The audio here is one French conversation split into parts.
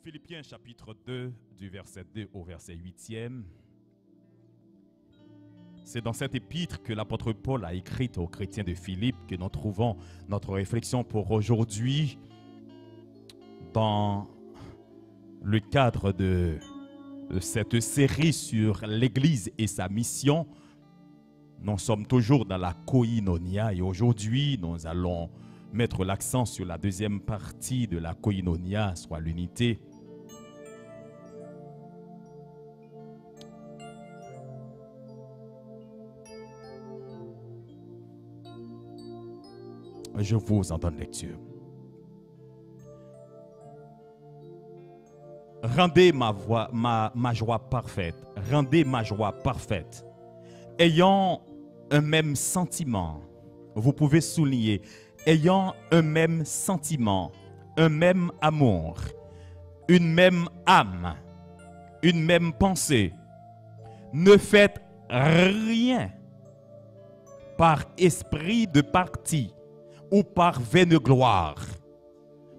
Philippiens chapitre 2, du verset 2 au verset 8e. C'est dans cette épître que l'apôtre Paul a écrite aux chrétiens de Philippe que nous trouvons notre réflexion pour aujourd'hui dans le cadre de cette série sur l'Église et sa mission. Nous sommes toujours dans la koinonia et aujourd'hui nous allons mettre l'accent sur la deuxième partie de la koinonia, soit l'unité. Je vous en donne lecture. Rendez ma joie parfaite, rendez ma joie parfaite, ayant un même sentiment. Vous pouvez souligner, ayant un même sentiment, un même amour, une même âme, une même pensée. Ne faites rien par esprit de parti ou par vaine gloire,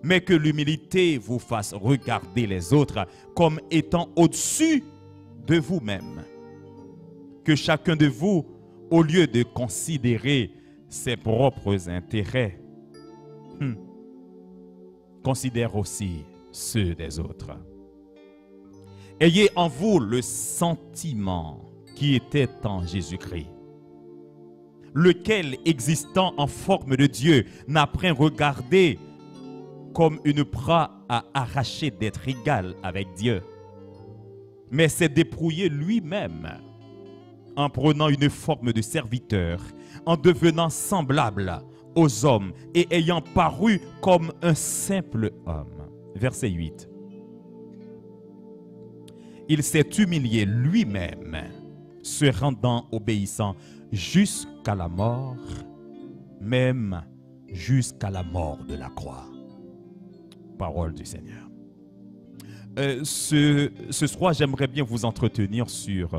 mais que l'humilité vous fasse regarder les autres comme étant au-dessus de vous-même. Que chacun de vous, au lieu de considérer ses propres intérêts, considère aussi ceux des autres. Ayez en vous le sentiment qui était en Jésus-Christ, lequel, existant en forme de Dieu, n'a point regardé comme une proie à arracher d'être égal avec Dieu, mais s'est dépouillé lui-même en prenant une forme de serviteur, en devenant semblable aux hommes et ayant paru comme un simple homme. Verset 8. Il s'est humilié lui-même, se rendant obéissant jusqu'à la mort, même jusqu'à la mort de la croix. Parole du Seigneur. Ce soir, j'aimerais bien vous entretenir sur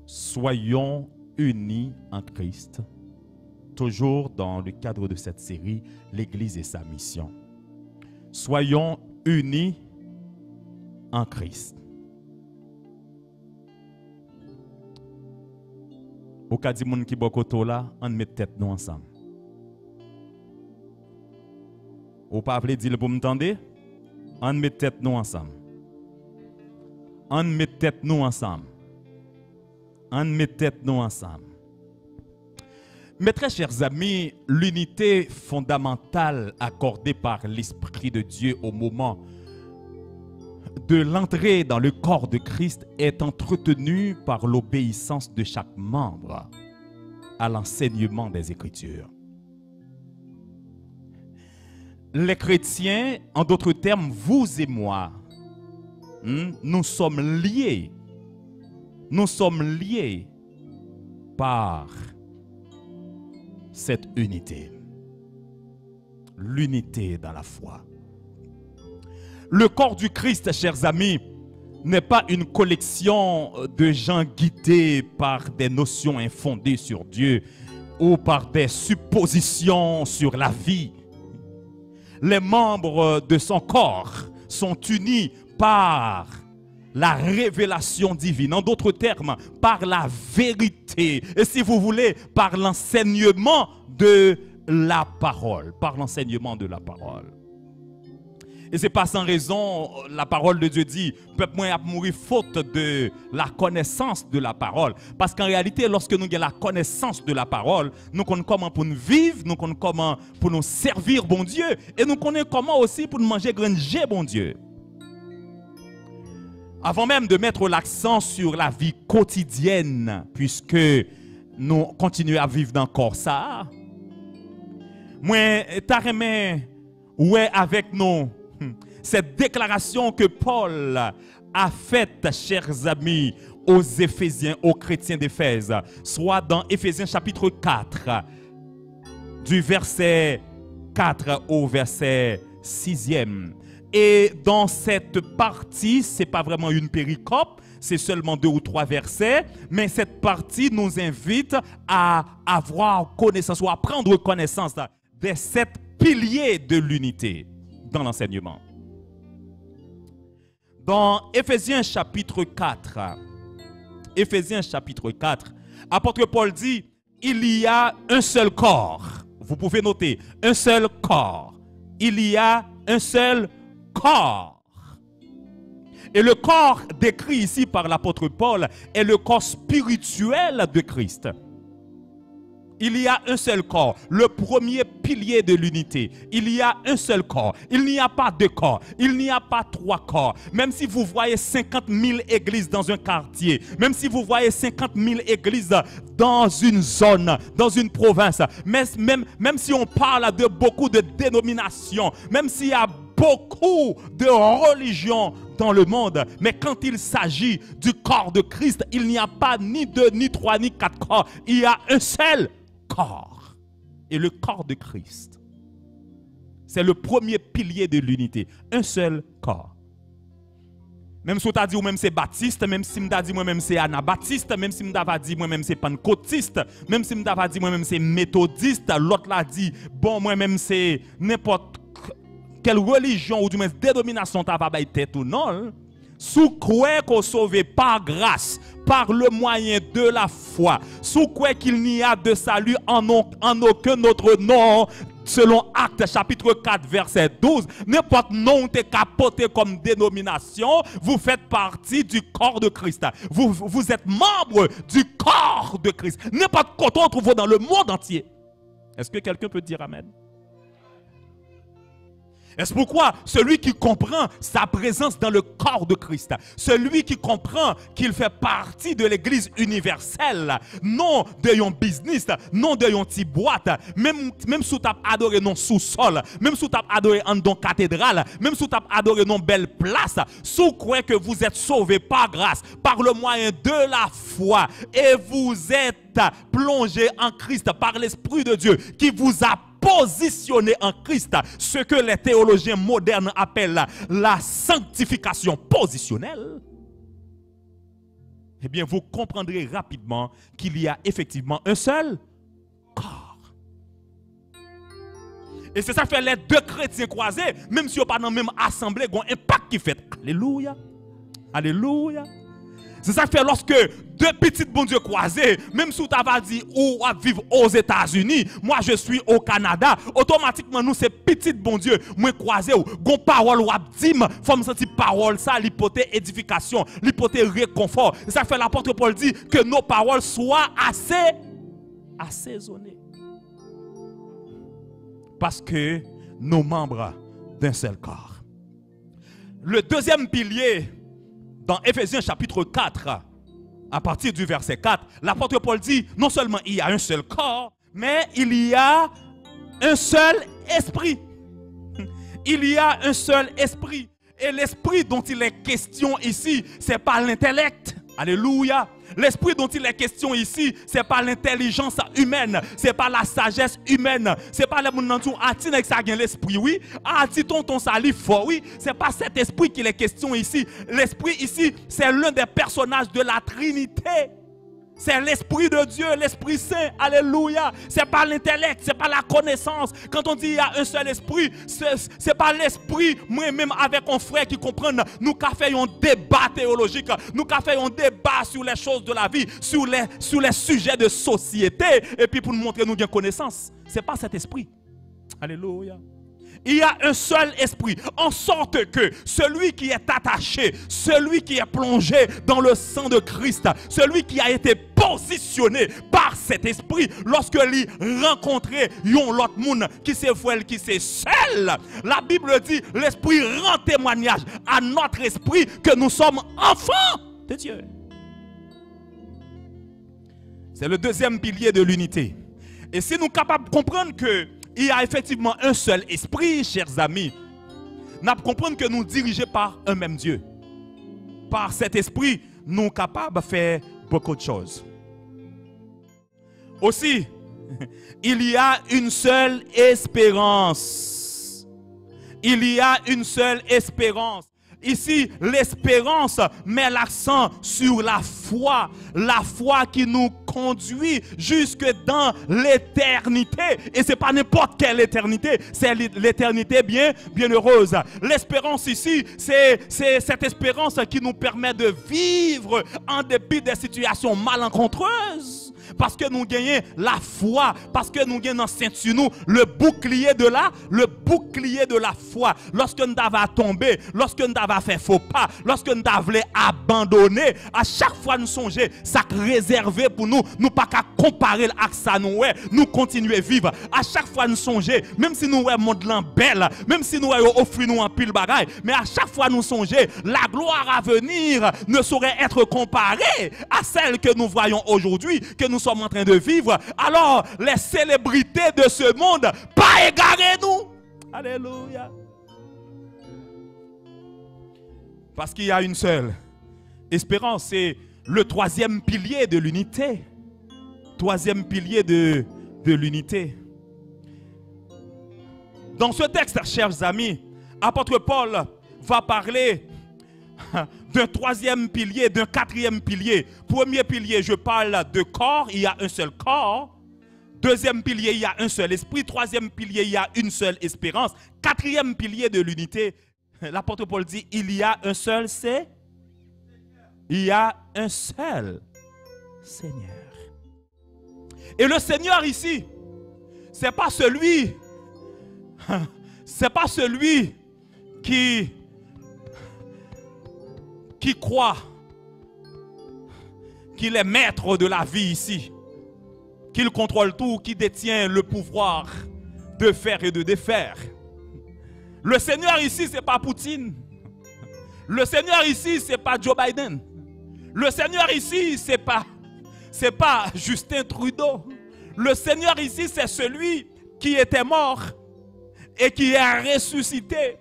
soyons unis en Christ, toujours dans le cadre de cette série, l'Église et sa mission. Soyons unis en Christ. Au cas du monde qui bokoto là, on met tête nous ensemble. Ou pas appelé dire pour m'entendre? On met tête nous ensemble. On met tête nous ensemble. On met tête nous ensemble. Mes très chers amis, l'unité fondamentale accordée par l'Esprit de Dieu au moment de l'entrée dans le corps de Christ est entretenue par l'obéissance de chaque membre à l'enseignement des Écritures. Les chrétiens, en d'autres termes, vous et moi, nous sommes liés. Nous sommes liés par cette unité. L'unité dans la foi. Le corps du Christ, chers amis, n'est pas une collection de gens guidés par des notions infondées sur Dieu ou par des suppositions sur la vie. Les membres de son corps sont unis par la révélation divine, en d'autres termes, par la vérité, et si vous voulez, par l'enseignement de la parole, par l'enseignement de la parole. Et c'est pas sans raison, la parole de Dieu dit, peuple moi a mourir faute de la connaissance de la parole. Parce qu'en réalité, lorsque nous avons la connaissance de la parole, nous connaissons comment pour nous vivre, nous connaissons comment pour nous servir bon Dieu, et nous connaissons comment aussi pour nous manger granger bon Dieu. Avant même de mettre l'accent sur la vie quotidienne, puisque nous continuons à vivre dans le corps ça, moi, t'as remis, ouais, avec nous, cette déclaration que Paul a faite, chers amis, aux Éphésiens, aux chrétiens d'Éphèse, soit dans Éphésiens chapitre 4, du verset 4 au verset 6e. Et dans cette partie, ce n'est pas vraiment une péricope, c'est seulement 2 ou 3 versets, mais cette partie nous invite à avoir connaissance ou à prendre connaissance des 7 piliers de l'unité dans l'enseignement. Dans Éphésiens chapitre 4, Éphésiens chapitre 4, apôtre Paul dit, il y a un seul corps. Vous pouvez noter, un seul corps. Il y a un seul corps. Et le corps décrit ici par l'apôtre Paul est le corps spirituel de Christ. Il y a un seul corps, le premier pilier de l'unité. Il y a un seul corps. Il n'y a pas deux corps. Il n'y a pas trois corps. Même si vous voyez 50 000 églises dans un quartier, même si vous voyez 50 000 églises dans une zone, dans une province, même si on parle de beaucoup de dénominations, même s'il y a beaucoup de religions dans le monde, mais quand il s'agit du corps de Christ, il n'y a pas ni deux, ni trois, ni quatre corps. Il y a un seul corps. Et le corps de Christ, c'est le premier pilier de l'unité. Un seul corps. Même si tu as dit moi-même c'est baptiste, même si tu as dit moi-même c'est anabaptiste, même si tu as dit moi-même c'est pentecôtiste, même si tu as dit moi-même c'est méthodiste, l'autre l'a dit, bon moi-même c'est n'importe quelle religion ou du moins dénomination tu as tête ou non. Sous quoi qu'on sauve par grâce, par le moyen de la foi, sous quoi qu'il n'y a de salut en aucun autre nom, selon Actes chapitre 4 verset 12, n'importe nom t'es capoté comme dénomination, vous faites partie du corps de Christ. Vous êtes membre du corps de Christ. N'importe quoi on trouve dans le monde entier. Est-ce que quelqu'un peut dire amen? Et c'est pourquoi celui qui comprend sa présence dans le corps de Christ, celui qui comprend qu'il fait partie de l'église universelle, non de yon business, non de yon petite boîte, même si tu as adoré non sous-sol, même si tu as adoré en don cathédrale, même si tu as adoré non belle place, sous quoi que vous êtes sauvés par grâce, par le moyen de la foi, et vous êtes plongé en Christ par l'Esprit de Dieu qui vous a positionné en Christ, ce que les théologiens modernes appellent la sanctification positionnelle, eh bien vous comprendrez rapidement qu'il y a effectivement un seul corps. Et c'est ça fait les deux chrétiens croisés, même si on pas dans la même assemblée, ils ont un impact qui fait. Alléluia. Alléluia. C'est ça fait lorsque deux petites bon Dieu croisés, même si tu as dit ou à vivre aux États-Unis, moi je suis au Canada, automatiquement nous c'est petit bon Dieu, moi croisé ou gon parole ou abdim, faut me sentir parole ça l'hypothèse édification, l'hypothèse réconfort. Ça fait l'apôtre Paul dit que nos paroles soient assez assaisonnées. Parce que nos membres d'un seul corps. Le deuxième pilier dans Éphésiens chapitre 4, à partir du verset 4, l'apôtre Paul dit, non seulement il y a un seul corps, mais il y a un seul esprit. Il y a un seul esprit. Et l'esprit dont il est question ici, ce n'est pas l'intellect. Alléluia. L'esprit dont il est question ici, ce n'est pas l'intelligence humaine, ce n'est pas la sagesse humaine, ce n'est pas le monde qui a l'esprit, oui. Ah, dit ton sali fort, oui. Ce n'est pas cet esprit qu'il est question ici. L'esprit ici, c'est l'un des personnages de la Trinité. C'est l'Esprit de Dieu, l'Esprit Saint. Alléluia. Ce n'est pas l'intellect, ce n'est pas la connaissance. Quand on dit il y a un seul esprit, ce n'est pas l'esprit, moi-même avec un frère qui comprend, nous qui faisons un débat théologique, nous qui faisons un débat sur les choses de la vie, sur les sujets de société, et puis pour nous montrer nous avons connaissance. Ce n'est pas cet esprit. Alléluia. Il y a un seul esprit, en sorte que celui qui est attaché, celui qui est plongé dans le sang de Christ, celui qui a été positionné par cet esprit, lorsque lui rencontrait l'autre monde qui s'est frère, qui s'est seul, la Bible dit, l'esprit rend témoignage à notre esprit que nous sommes enfants de Dieu. C'est le deuxième pilier de l'unité. Et si nous sommes capables de comprendre que il y a effectivement un seul esprit, chers amis, nous comprenons que nous dirigés par un même Dieu. Par cet esprit, nous sommes capables de faire beaucoup de choses. Aussi, il y a une seule espérance. Il y a une seule espérance. Ici, l'espérance met l'accent sur la foi qui nous conduit jusque dans l'éternité. Et ce n'est pas n'importe quelle éternité, c'est l'éternité bien heureuse. L'espérance ici, c'est cette espérance qui nous permet de vivre en dépit des situations malencontreuses. Parce que nous gagnons la foi, parce que nous gagnons sur nous le bouclier de la foi. Lorsque nous avons tombé, lorsque nous avons fait faux pas, lorsque nous avons abandonné, à chaque fois nous songer, ça réservé pour nous, nous pas qu'à comparer avec ça nous continuer à vivre. À chaque fois nous songer, même si nous voyons monde belle, même si nous offrons nous un pile bagaille, mais à chaque fois nous songer, la gloire à venir ne saurait être comparée à celle que nous voyons aujourd'hui, que nous sommes en train de vivre. Alors les célébrités de ce monde, pas égarez nous. Alléluia. Parce qu'il y a une seule espérance, c'est le troisième pilier de l'unité. Troisième pilier de l'unité. Dans ce texte, chers amis, apôtre Paul va parler d'un troisième pilier, d'un quatrième pilier. Premier pilier, je parle de corps, il y a un seul corps. Deuxième pilier, il y a un seul esprit. Troisième pilier, il y a une seule espérance. Quatrième pilier de l'unité, l'apôtre Paul dit, il y a un seul Seigneur. Il y a un seul Seigneur. Et le Seigneur ici, c'est pas celui qui croit qu'il est maître de la vie ici, qu'il contrôle tout, qui détient le pouvoir de faire et de défaire. Le Seigneur ici, ce n'est pas Poutine. Le Seigneur ici, ce n'est pas Joe Biden. Le Seigneur ici, ce n'est pas Justin Trudeau. Le Seigneur ici, c'est celui qui était mort et qui est ressuscité.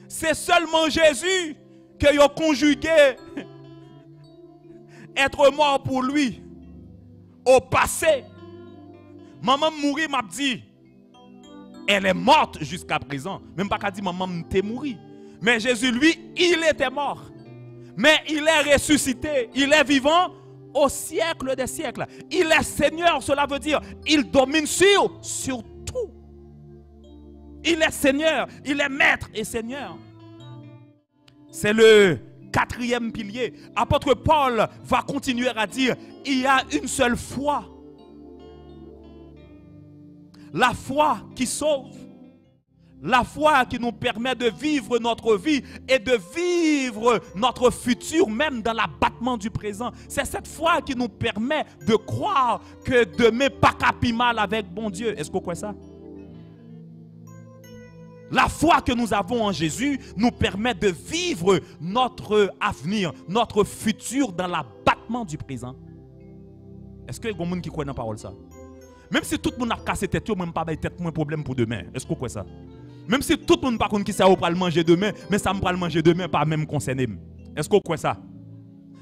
C'est seulement Jésus que a conjugué être mort pour lui au passé. Maman mourit m'a dit elle est morte jusqu'à présent. Même pas qu'à dire maman t'es mouru. Mais Jésus lui, il était mort. Mais il est ressuscité, il est vivant au siècle des siècles. Il est Seigneur, cela veut dire il domine sur tout. Il est Seigneur, il est maître et Seigneur. C'est le quatrième pilier. Apôtre Paul va continuer à dire, il y a une seule foi. La foi qui sauve. La foi qui nous permet de vivre notre vie et de vivre notre futur même dans l'abattement du présent. C'est cette foi qui nous permet de croire que demain pas capi mal avec bon Dieu. Est-ce qu'on croit ça? La foi que nous avons en Jésus nous permet de vivre notre avenir, notre futur dans l'abattement du présent. Est-ce que il y a des gens qui croient dans la parole ça? Même si tout le monde a cassé tête, même pas tête moins problème pour demain. Est-ce que vous croyez ça? Même si tout le monde par contre qui sait où le manger demain, mais ça me va le manger demain pas même concerné. Est-ce que vous croyez ça?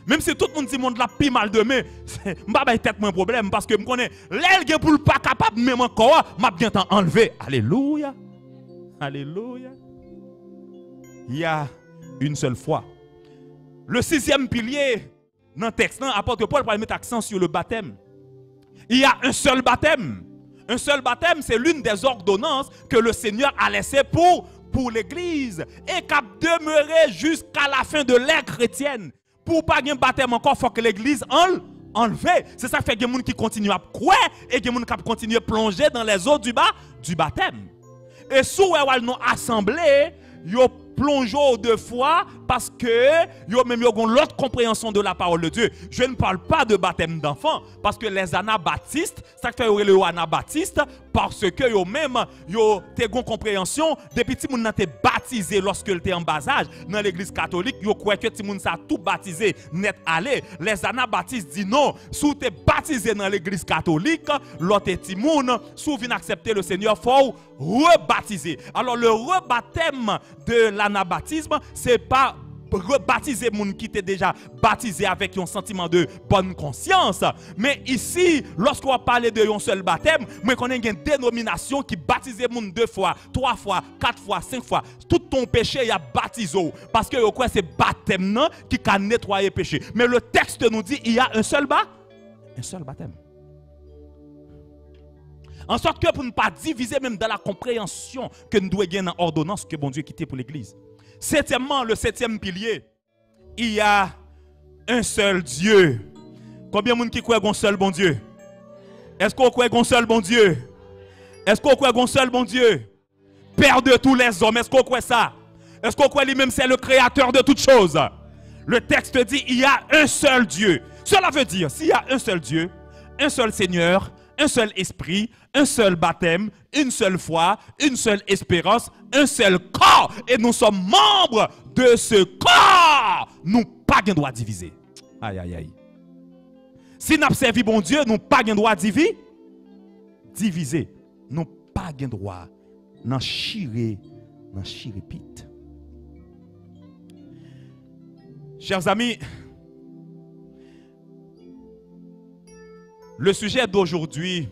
Même si tout le monde dit monde la pi mal demain, m'pa tête moins problème parce que me connais l'aile pour le pas capable même encore, m'a bien t'en enlever. Alléluia. Alléluia. Il y a une seule foi. Le sixième pilier dans le texte, apôtre Paul va mettre accent sur le baptême. Il y a un seul baptême. Un seul baptême, c'est l'une des ordonnances que le Seigneur a laissées pour l'Église et qui a demeuré jusqu'à la fin de l'ère chrétienne. Pour pas un baptême encore, il faut que l'Église enlève. C'est ça qui fait qu'il y a des gens qui continuent à croire et qu'il y a des gens qui continuent à plonger dans les eaux du baptême. Et sous nos assemblées, ils plongent de foi parce que ils ont l'autre compréhension de la parole de Dieu. Je ne parle pas de baptême d'enfants parce que les anabaptistes, ça fait les anabaptistes parce que ils même ils ont une compréhension depuis que tu été baptisé lorsque tu es en bas âge dans l'église catholique, ils croient que tu ça tout baptisé net aller. Les anabaptistes disent non, si tu es baptisé dans l'église catholique, l'autre timoun, si vient accepter le Seigneur, faut rebaptiser. Alors le rebaptême de l'anabaptisme, c'est pas rebaptiser les gens qui étaient déjà baptisés avec un sentiment de bonne conscience. Mais ici, lorsqu'on parle de un seul baptême, moi connais une dénomination qui baptise les gens 2 fois, 3 fois, 4 fois, 5 fois. Tout ton péché, il y a baptisé. Parce que c'est baptême qui a nettoyé le péché. Mais le texte nous dit il y a un seul baptême. En sorte que pour ne pas diviser même dans la compréhension que nous devons gagner dans l'ordonnance que bon Dieu a quitté pour l'Église. Septièmement, le 7e pilier, il y a un seul Dieu. Combien de monde qui croit qu'on seul bon Dieu? Est-ce qu'on croit qu'on seul bon Dieu? Est-ce qu'on croit qu'on seul bon Dieu? Père de tous les hommes, est-ce qu'on croit ça? Est-ce qu'on croit lui-même c'est le créateur de toutes choses? Le texte dit il y a un seul Dieu. Cela veut dire s'il y a un seul Dieu, un seul Seigneur, un seul esprit, un seul baptême, une seule foi, une seule espérance, un seul corps. Et nous sommes membres de ce corps. Nous pas de droit diviser. Aïe, aïe, aïe. Si nous avons servi bon Dieu, nous pas de droit diviser. Nous pas de droit d'en chirer pite. Chers amis, le sujet d'aujourd'hui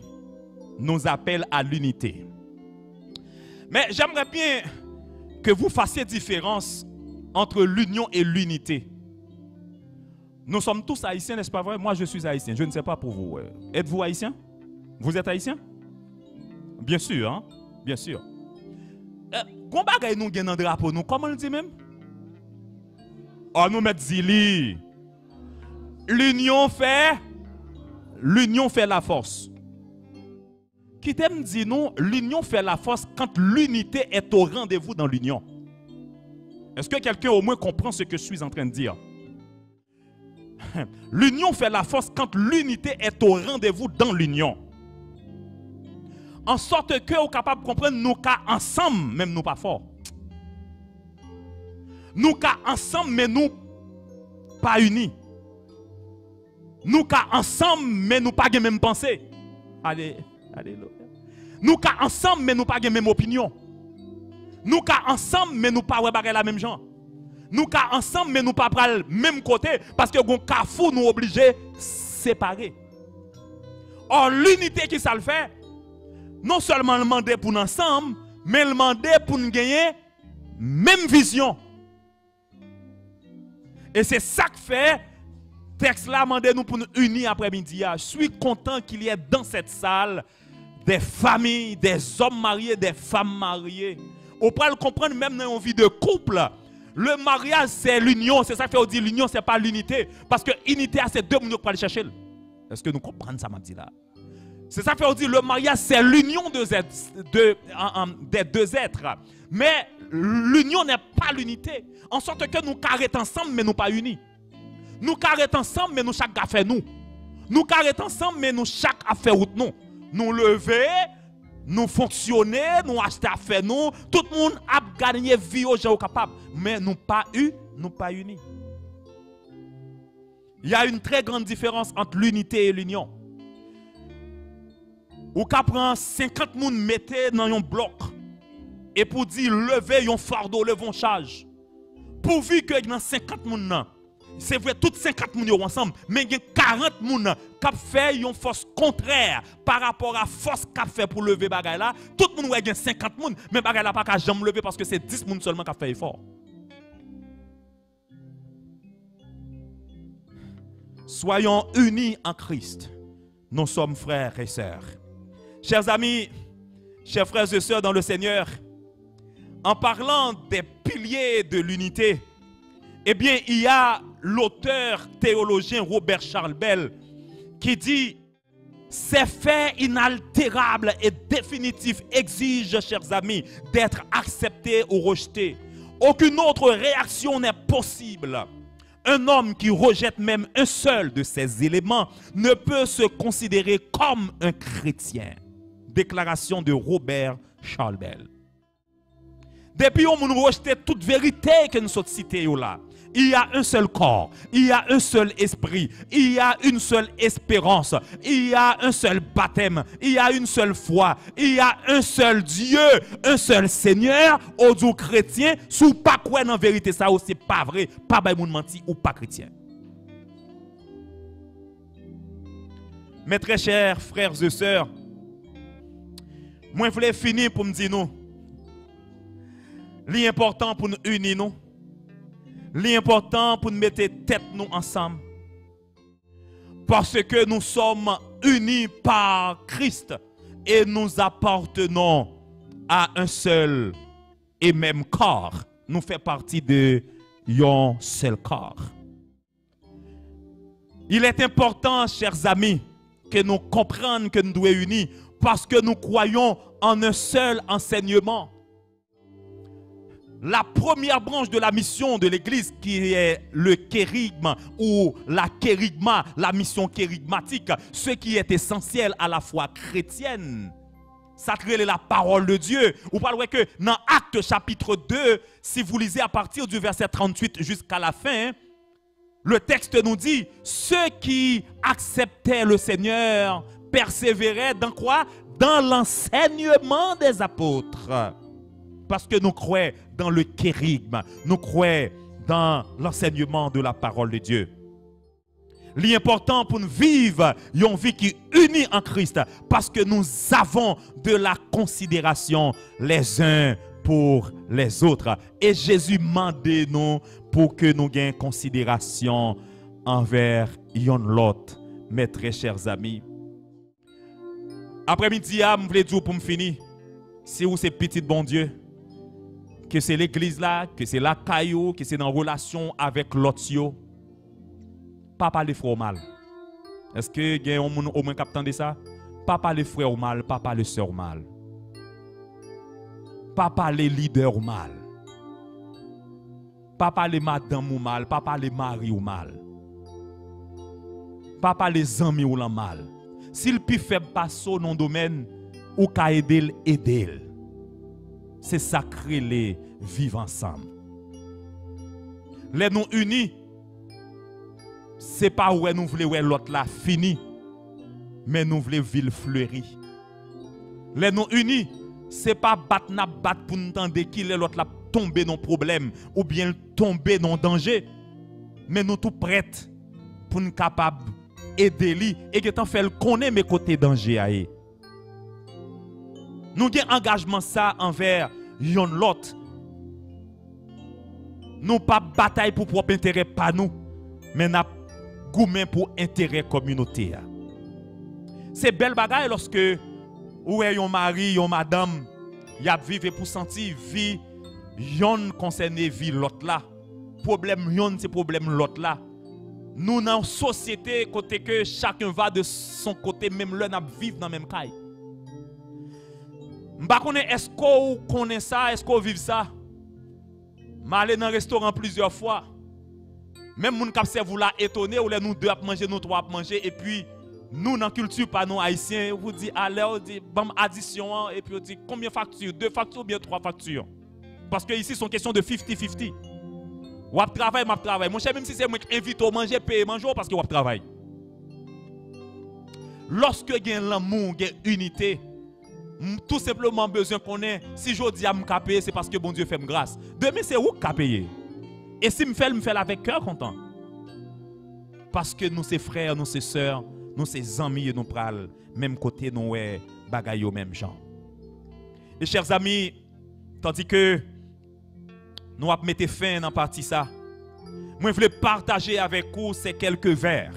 nous appelle à l'unité. Mais j'aimerais bien que vous fassiez différence entre l'union et l'unité. Nous sommes tous haïtiens, n'est-ce pas vrai? Moi, je suis haïtien. Je ne sais pas pour vous. Êtes-vous haïtien? Vous êtes haïtien? Bien sûr, hein? Bien sûr. Comment nous gagnons un drapeau? Comment on le dit même? Oh, nous mettons Zili. L'union fait la force. Qui t'aime dit nous, l'union fait la force quand l'unité est au rendez-vous dans l'union. Est-ce que quelqu'un au moins comprend ce que je suis en train de dire? L'union fait la force quand l'unité est au rendez-vous dans l'union. En sorte que vous êtes capable de comprendre nous cas ensemble, même nous pas forts. Nous cas ensemble, mais nous pas unis. Nous cas ensemble, mais nous pas de même pensée. Alléluia. Nous cas ensemble, mais nous pas de même opinion. Nous cas ensemble, mais nous pas la même genre. Nous cas ensemble, mais nous pas le même côté. Parce que nous carrefour nous obligés séparer. Or, l'unité qui ça le fait, non seulement le demander pour nous ensemble, mais le demander pour nous gagner même vision. Et c'est ça que fait texte là demandé nous pour nous unir après-midi. Je suis content qu'il y ait dans cette salle des familles, des hommes mariés, des femmes mariées. On peut le comprendre même dans une vie de couple. Le mariage c'est l'union, c'est ça que fait dire l'union c'est pas l'unité parce que unité c'est deux personnes pour aller chercher. Est-ce que nous comprenons ça dit là? C'est ça que fait dire le mariage c'est l'union des deux êtres. Mais l'union n'est pas l'unité. En sorte que nous carrons ensemble mais nous pas unis. Nous carrons ensemble mais nous chaque a fait nous. Nous carrons ensemble mais nous chaque a fait route nous. Nous lever, nous fonctionner, nous acheter à faire nous. Tout le monde a gagné vie au gens capable. Mais nous pas unis. Il y a une très grande différence entre l'unité et l'union. Ou qu'à prendre 50 personnes mettez dans un bloc et pour dire levez un fardeau, levez un charge. Pourvu que dans 50 personnes, c'est vrai, toutes 50 personnes ensemble, mais il y a 40 personnes qui ont fait une force contraire par rapport à la force qu'a fait pour lever bagay là. Tout le monde a 50 personnes, mais bagay là pas qu'à jamais lever parce que c'est 10 personnes seulement qui ont fait effort. Soyons unis en Christ. Nous sommes frères et sœurs. Chers amis, chers frères et sœurs dans le Seigneur, en parlant des piliers de l'unité, eh bien, il y a l'auteur théologien Robert Charles Bell qui dit « Ces faits inaltérables et définitifs exigent, chers amis, d'être acceptés ou rejetés. Aucune autre réaction n'est possible. Un homme qui rejette même un seul de ces éléments ne peut se considérer comme un chrétien. » Déclaration de Robert Charles Bell. Depuis on nous rejette toute vérité que nous sommes cités là. Il y a un seul corps, il y a un seul esprit, il y a une seule espérance, il y a un seul baptême, il y a une seule foi, il y a un seul Dieu, un seul Seigneur, au Dieu chrétien, sous pas quoi en vérité ça c'est pas vrai, pas bay moun menti ou pas chrétien. Mes très chers frères et sœurs, moi je voulais finir pour me dire nous, l'important pour nous unir nous, l'important pour nous mettre tête nous ensemble. Parce que nous sommes unis par Christ et nous appartenons à un seul et même corps. Nous faisons partie de un seul corps. Il est important, chers amis, que nous comprenions que nous devons être unis parce que nous croyons en un seul enseignement. La première branche de la mission de l'Église qui est le kérigme ou la kérigma, la mission kérigmatique, ce qui est essentiel à la foi chrétienne. Ça crée la parole de Dieu. Vous parlez que dans Actes chapitre 2, si vous lisez à partir du verset 38 jusqu'à la fin, le texte nous dit, ceux qui acceptaient le Seigneur persévéraient dans quoi? Dans l'enseignement des apôtres. Parce que nous croyons dans le kérigme, nous croyons dans l'enseignement de la parole de Dieu. L'important pour nous vivre une vie qui est unie en Christ, parce que nous avons de la considération les uns pour les autres. Et Jésus m'a demandé nous pour que nous ayons considération envers l'autre, mes très chers amis. Après-midi, je voulais dire pour me finir, si vous c'est petit bon Dieu, que c'est l'église là, que c'est la caillou, que c'est dans relation avec l'autre, pas parler frère au mal. Est-ce que il y a un au moins captant de ça? Pas parler frère au mal, pas parler sœur au mal. Pas parler leader au mal. Pas parler madame au mal, pas parler mari au mal. Pas parler amis ou mal. S'il peut faire passer dans le domaine, ou ka aider, aider. C'est sacré les vivre ensemble. Les nous unis, c'est pas où nous voulons l'autre là fini, mais nous voulons ville fleurie. Les nous unis, c'est pas battre pour nous entendre qu'il est l'autre là tomber dans problème ou bien tomber dans danger, mais nous tout prêts pour nous capables aider lui et que t'en fait connaître mes côtés danger. Nous avons engagement ça envers l'autre. Nous pas bataille pour propre intérêt pas nous, mais nous gourmet pour intérêt communautaire. C'est belle bagaille lorsque ou est un mari, une madame, y a vivre pour sentir vie yon concerné vie l'autre là. Problème yon c'est problème l'autre là. Nous dans société côté que chacun va de son côté même l'un n'a vivre dans même caille. M'pa connait est-ce qu'on connaît ça, est-ce qu'on vit ça? M'aller dans un restaurant plusieurs fois. Même moun k'ap servou la étonné ou les nous deux à manger, nous trois à manger et puis nous dans culture pas nous haïtiens, vous dit allez on dit bam addition et puis on dit combien factures, 2 factures ou bien 3 factures. Parce que ici sont question de 50-50. Ou ap travail, m'a travail. Mon cher même si c'est moi qui invite au manger, payer manger parce que ou ap travail. Lorsque il y a l'amour, il y a unité, tout simplement besoin qu'on ait, si je dis à me payer, c'est parce que bon Dieu fait me grâce. Demain, c'est où qui payer. Et si me fait avec cœur content. Parce que nous, c'est frères, nous, c'est sœurs, nous, c'est amis, et nous pral, même côté, nous, bagaille au même genre. Et chers amis, tandis que nous avons mis fin dans partie ça, moi, je voulais partager avec vous ces quelques vers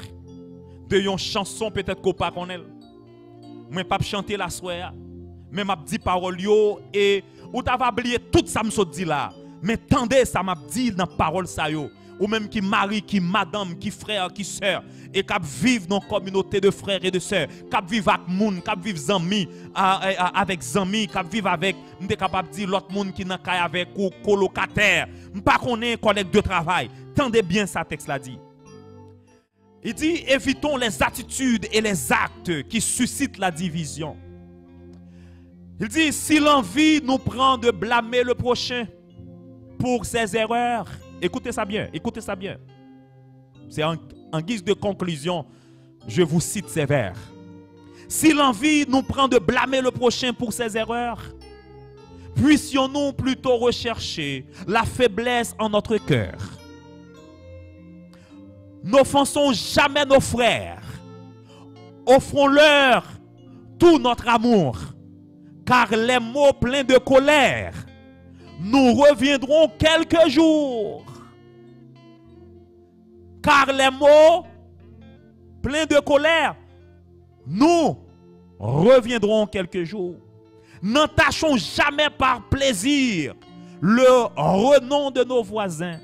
de une chanson peut-être qu'on pas connaît. Moi, pas chanter la soirée. Mais m'a dit parole yo et ou t'avais oublié tout ça me dit là. Mais tendez ça m'a dit dans parole ça yo. Ou même qui mari, qui madame, qui frère, qui sœur et qui vivent dans une communauté de frères et de sœurs, qui vivent avec moun, qui vivent amis avec amis, qui vivent avec m'était capable dire l'autre monde qui n'a qu'à avec ou colocataire, pas connaît collègue de travail. Tendez bien ça texte là dit. Il dit évitons les attitudes et les actes qui suscitent la division. Il dit, si l'envie nous prend de blâmer le prochain pour ses erreurs, Écoutez ça bien, écoutez ça bien. C'est en guise de conclusion, je vous cite ces vers. Si l'envie nous prend de blâmer le prochain pour ses erreurs, puissions-nous plutôt rechercher la faiblesse en notre cœur. N'offensons jamais nos frères. Offrons-leur tout notre amour, car les mots pleins de colère nous reviendront quelques jours. Car les mots pleins de colère nous reviendront quelques jours. N'entachons jamais par plaisir le renom de nos voisins.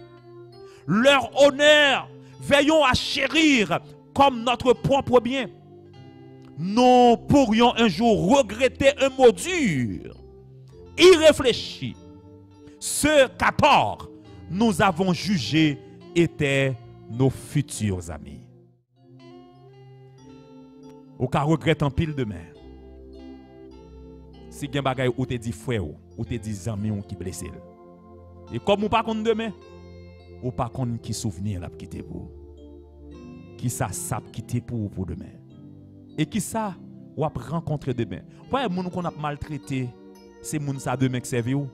Leur honneur, veillons à chérir comme notre propre bien. Nous pourrions un jour regretter un mot dur, irréfléchi. Ceux qu'à tort nous avons jugés étaient nos futurs amis. Ou qu'à regretter en pile demain. Si gen bagay ou te dit frère ou te dit ami ou qui blessé. Et comme ou pas qu'on demain, ou pas qu'on qui souvenir la quitter pour. Qui ça sap quitter pour demain. Et qui ça ou ap rencontrer demain. Ouais, moun qu'on a maltraité, c'est moun ça demain qui servi ou.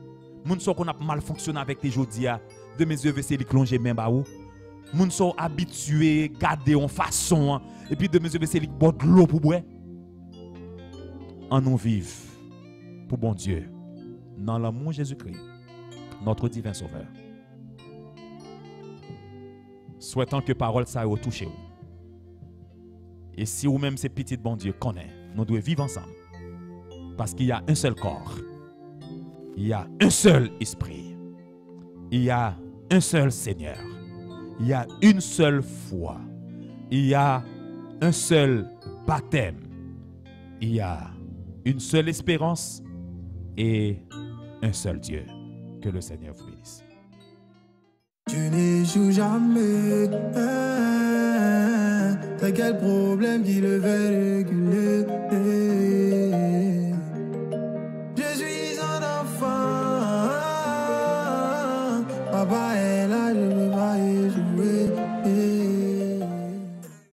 Moun so qu'on a mal fonctionné avec tes jodia, demain yeux c'est li plonger même ba ou. Moun so habitué garder en façon et puis demain yeux c'est li boire de l'eau pour boire. En nous vive pour bon Dieu, dans l'amour Jésus-Christ, notre divin Sauveur. Souhaitant que parole ça ait touché vous. Et si vous-même ces petits bon Dieu connaît, nous devons vivre ensemble. Parce qu'il y a un seul corps. Il y a un seul esprit. Il y a un seul Seigneur. Il y a une seule foi. Il y a un seul baptême. Il y a une seule espérance et un seul Dieu. Que le Seigneur vous bénisse. Tu n'échoues jamais. T'as quel problème qui le fait réguler?